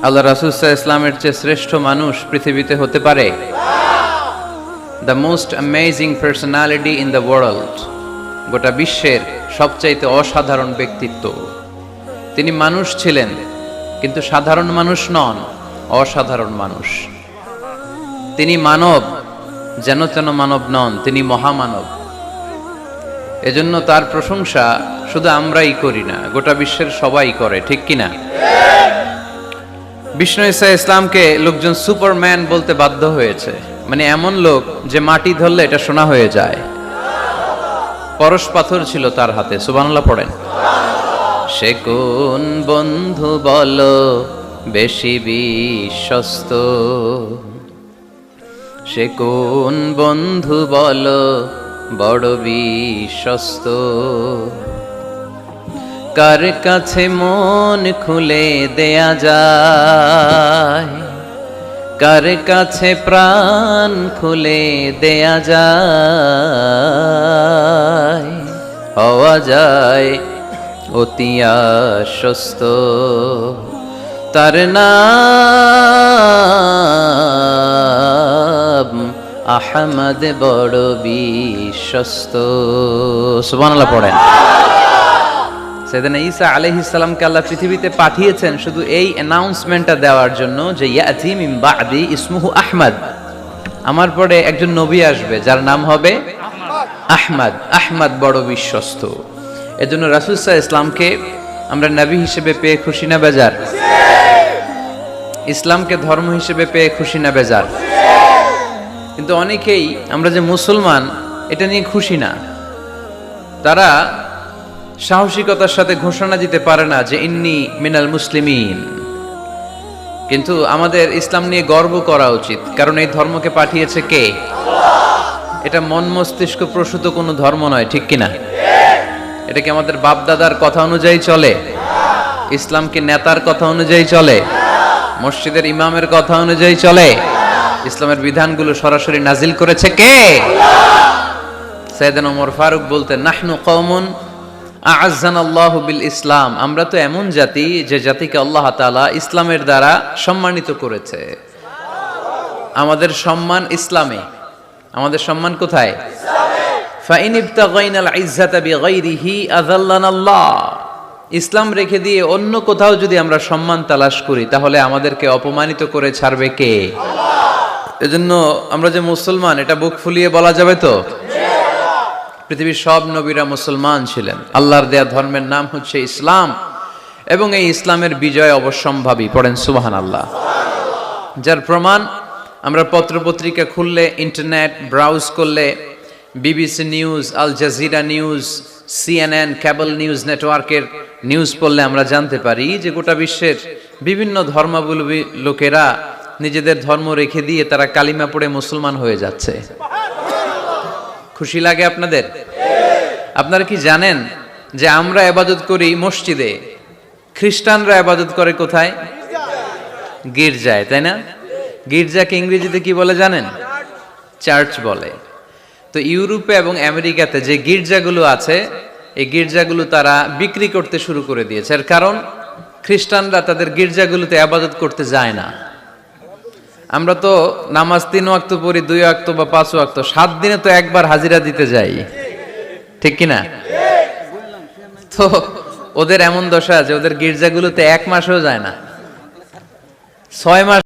আল্লাহ রাসূল সাল্লাল্লাহু আলাইহি ইসলামের চেয়ে শ্রেষ্ঠ মানুষ পৃথিবীতে হতে পারে? The most amazing personality in the world, গোটা বিশ্বের সবচাইতে অসাধারণ ব্যক্তিত্ব। তিনি মানুষ ছিলেন, কিন্তু সাধারণ মানুষ নন, অসাধারণ মানুষ। তিনি মানব, যেন তেন মানব নন, তিনি মহামানব। এজন্য তার প্রশংসা শুধু আমরাই করি না, গোটা বিশ্বের সবাই করে, ঠিক কিনা? বিষ্ণু ঈসা ইসলামকে লোকজন সুপারম্যান বলতে বাধ্য হয়েছে। মানে এমন লোক যে মাটি ধরলে এটা সোনা হয়ে যায়। পরশ পাথর ছিল তার হাতে, সুবহানাল্লাহ পড়েন। সে কোন বন্ধু বলো বেশি বিশ্বস্ত, সে কোন বন্ধু বলো বড় বিশ্বস্ত, কার কাছে মন খুলে দেয়া যায়, কার কাছে প্রাণ খুলে দেয়া যায়, হওয়া যায় অতি আশ্বস্ত। তার নাম আহমদ, বড় বিশ্বস্ত। সুবহানাল্লাহ পড়েন। সাইয়েদনা ঈসা আলাইহিস সালামকে আল্লাহ পৃথিবীতে পাঠিয়েছেন শুধু এই অ্যানাউন্সমেন্টটা দেওয়ার জন্য যে ইয়াতি মিন বাদি ইসমুহু আহমদ, আমার পরে একজন নবী আসবে যার নাম হবে আহমদ। আহমদ বড় বিশ্বস্ত। এজন্য রাসূল সাল্লাল্লাহু আলাইহি ইসলামকে আমরা নবী হিসেবে পেয়ে খুশি না বেজার? ইসলামকে ধর্ম হিসেবে পেয়ে খুশি না বেজার? কিন্তু অনেকেই আমরা যে মুসলমান এটা নিয়ে খুশি না। তারা সাহসিকতার সাথে ঘোষণা দিতে পারে না যে ইন্নী মিনাল মুসলিমিন। কিন্তু আমাদের ইসলাম নিয়ে গর্ব করা উচিত, কারণ এই ধর্মকে পাঠিয়েছে কে? এটা মন মস্তিষ্ক প্রসূত কোনো ধর্ম নয়, ঠিক কিনা? এটা কি আমাদের বাপ দাদার কথা অনুযায়ী চলে? ইসলাম কি নেতার কথা অনুযায়ী চলে? মসজিদের ইমামের কথা অনুযায়ী চলে? ইসলামের বিধানগুলো সরাসরি নাজিল করেছে কে? সাইয়েদনা ওমর ফারুক বলতেন, নাহনু কওমুন আ'আজ্জানাল্লাহু বিল ইসলাম, আমরা তো এমন জাতি যে জাতিকে আল্লাহ তাআলা ইসলামের দ্বারা সম্মানিত করেছে। আমাদের সম্মান ইসলামে। আমাদের সম্মান কোথায়? ইসলামে। ফাইন ইবতাগাইনাল ইজ্জাতা বিগাইরিহি আযাল্লানাল্লাহ, ইসলাম রেখে দিয়ে অন্য কোথাও যদি আমরা সম্মান তালাশ করি তাহলে আমাদেরকে অপমানিত করে ছাড়বে কে? আল্লাহ। এজন্য আমরা যে মুসলমান এটা বুক ফুলিয়ে বলা যাবে তো? পৃথিবীর সব নবীরা মুসলমান ছিলেন। আল্লাহর দেয়া ধর্মের নাম হচ্ছে ইসলাম, এবং এই ইসলামের বিজয় অবশ্যম্ভাবী। পড়েন সুবহানাল্লাহ। যার প্রমাণ আমরা পত্রপত্রিকা খুললে, ইন্টারনেট ব্রাউজ করলে, BBC news, Al Jazeera news, CNN, cable news নেটওয়ার্কের নিউজ পড়লে আমরা জানতে পারি যে গোটা বিশ্বের বিভিন্ন ধর্মাবলম্বী লোকেরা নিজেদের ধর্ম রেখে দিয়ে তারা কালিমা পড়ে মুসলমান হয়ে যাচ্ছে। খুশি লাগে আপনাদের? আপনারা কি জানেন যে আমরা ইবাদত করি মসজিদে, খ্রিস্টানরা ইবাদত করে কোথায়? গির্জায়, তাই না? গির্জাকে ইংরেজিতে কি বলে জানেন? চার্চ বলে। তো ইউরোপে এবং আমেরিকাতে যে গির্জাগুলো আছে, এই গির্জাগুলো তারা বিক্রি করতে শুরু করে দিয়েছে। এর কারণ খ্রিস্টানরা তাদের গির্জাগুলোতে ইবাদত করতে যায় না। আমরা তো নামাজ 3 ওয়াক্ত পড়ি, 2 ওয়াক্ত বা 5 ওয়াক্ত, 7 দিনে তো একবার হাজিরা দিতে যাই, ঠিক কিনা? তো ওদের এমন দশা যে ওদের গির্জাগুলোতে 1 মাসও যায় না, 6 মাস